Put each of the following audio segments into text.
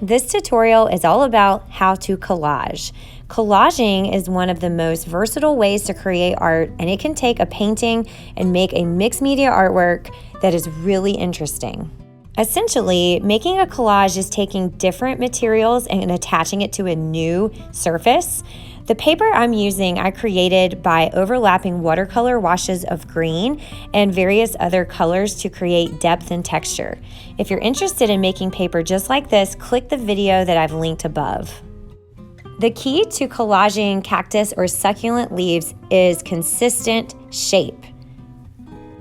This tutorial is all about how to collage. Collaging is one of the most versatile ways to create art, and it can take a painting and make a mixed media artwork that is really interesting. Essentially, making a collage is taking different materials and attaching it to a new surface. The paper I'm using I created by overlapping watercolor washes of green and various other colors to create depth and texture. If you're interested in making paper just like this, click the video that I've linked above. The key to collaging cactus or succulent leaves is consistent shape.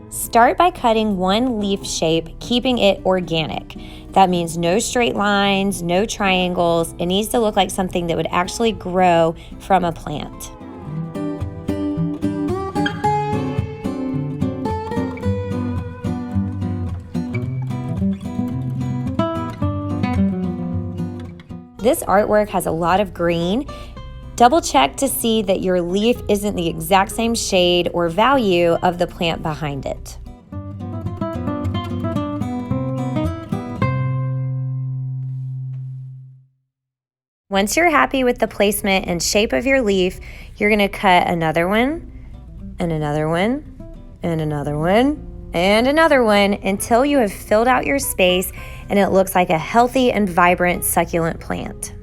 Start by cutting one leaf shape, keeping it organic. That means no straight lines, no triangles. It needs to look like something that would actually grow from a plant. This artwork has a lot of green. Double check to see that your leaf isn't the exact same shade or value of the plant behind it. Once you're happy with the placement and shape of your leaf, you're going to cut another one, and another one, and another one, and another one until you have filled out your space and it looks like a healthy and vibrant succulent plant.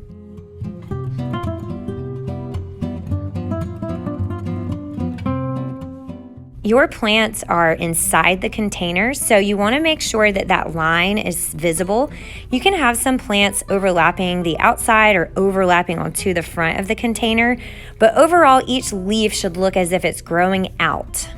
Your plants are inside the container, so you want to make sure that that line is visible. You can have some plants overlapping the outside or overlapping onto the front of the container, but overall each leaf should look as if it's growing out.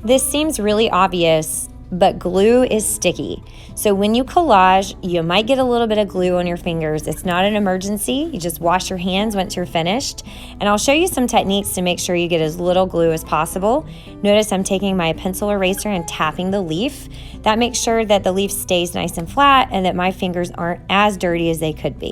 This seems really obvious, but glue is sticky. So when you collage, you might get a little bit of glue on your fingers. It's not an emergency. You just wash your hands once you're finished. And I'll show you some techniques to make sure you get as little glue as possible. Notice I'm taking my pencil eraser and tapping the leaf. That makes sure that the leaf stays nice and flat and that my fingers aren't as dirty as they could be.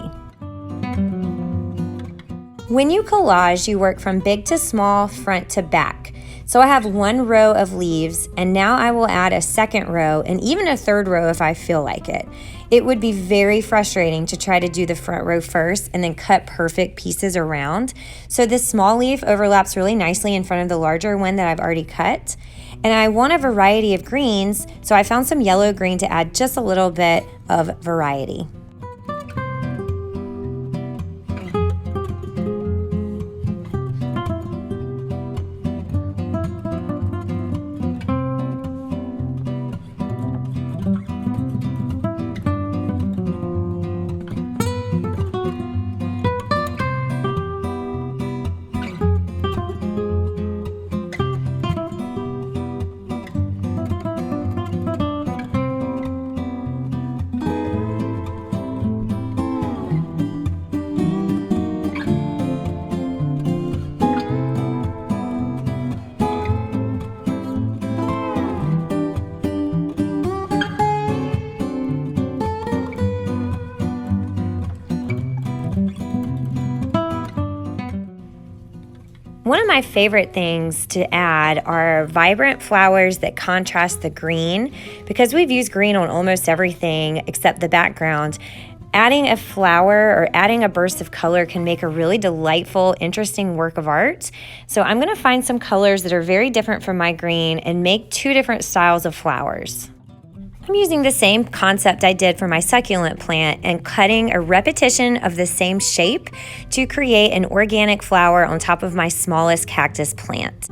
When you collage, you work from big to small, front to back. So I have one row of leaves, and now I will add a second row and even a third row if I feel like it. It would be very frustrating to try to do the front row first and then cut perfect pieces around. So this small leaf overlaps really nicely in front of the larger one that I've already cut. And I want a variety of greens, so I found some yellow green to add just a little bit of variety. One of my favorite things to add are vibrant flowers that contrast the green. Because we've used green on almost everything except the background, adding a flower or adding a burst of color can make a really delightful, interesting work of art. So I'm going to find some colors that are very different from my green and make two different styles of flowers. I'm using the same concept I did for my succulent plant and cutting a repetition of the same shape to create an organic flower on top of my smallest cactus plant.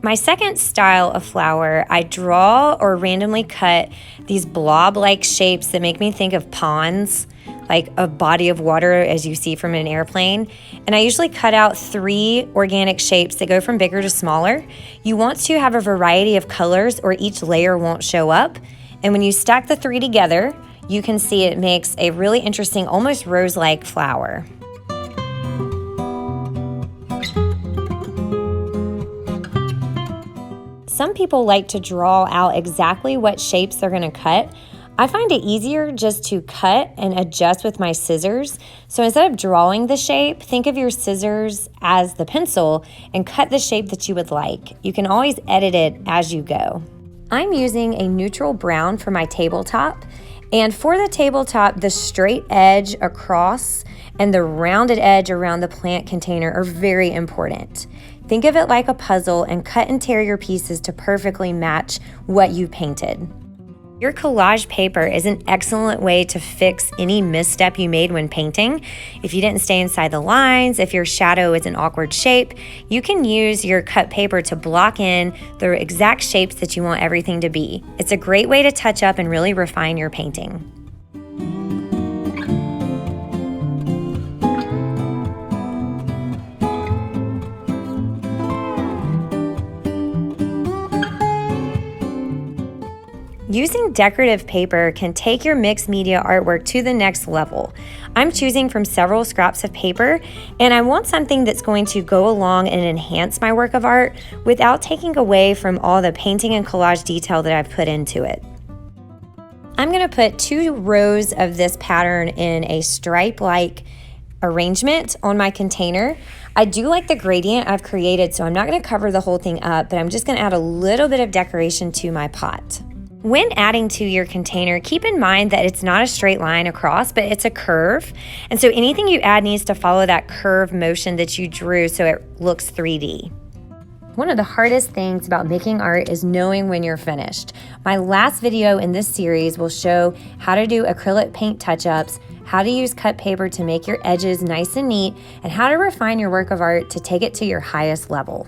My second style of flower, I draw or randomly cut these blob-like shapes that make me think of ponds, like a body of water as you see from an airplane. And I usually cut out 3 organic shapes that go from bigger to smaller. You want to have a variety of colors or each layer won't show up. And when you stack the 3 together, you can see it makes a really interesting, almost rose-like flower. Some people like to draw out exactly what shapes they're going to cut. I find it easier just to cut and adjust with my scissors. So instead of drawing the shape, think of your scissors as the pencil and cut the shape that you would like. You can always edit it as you go. I'm using a neutral brown for my tabletop. And for the tabletop, the straight edge across and the rounded edge around the plant container are very important. Think of it like a puzzle and cut and tear your pieces to perfectly match what you painted. Your collage paper is an excellent way to fix any misstep you made when painting. If you didn't stay inside the lines, if your shadow is an awkward shape, you can use your cut paper to block in the exact shapes that you want everything to be. It's a great way to touch up and really refine your painting. Using decorative paper can take your mixed media artwork to the next level. I'm choosing from several scraps of paper, and I want something that's going to go along and enhance my work of art without taking away from all the painting and collage detail that I've put into it. I'm going to put 2 rows of this pattern in a stripe-like arrangement on my container. I do like the gradient I've created, so I'm not going to cover the whole thing up, but I'm just going to add a little bit of decoration to my pot. When adding to your container, keep in mind that it's not a straight line across, but it's a curve. And so anything you add needs to follow that curve motion that you drew so it looks 3D. One of the hardest things about making art is knowing when you're finished. My last video in this series will show how to do acrylic paint touch-ups, how to use cut paper to make your edges nice and neat, and how to refine your work of art to take it to your highest level.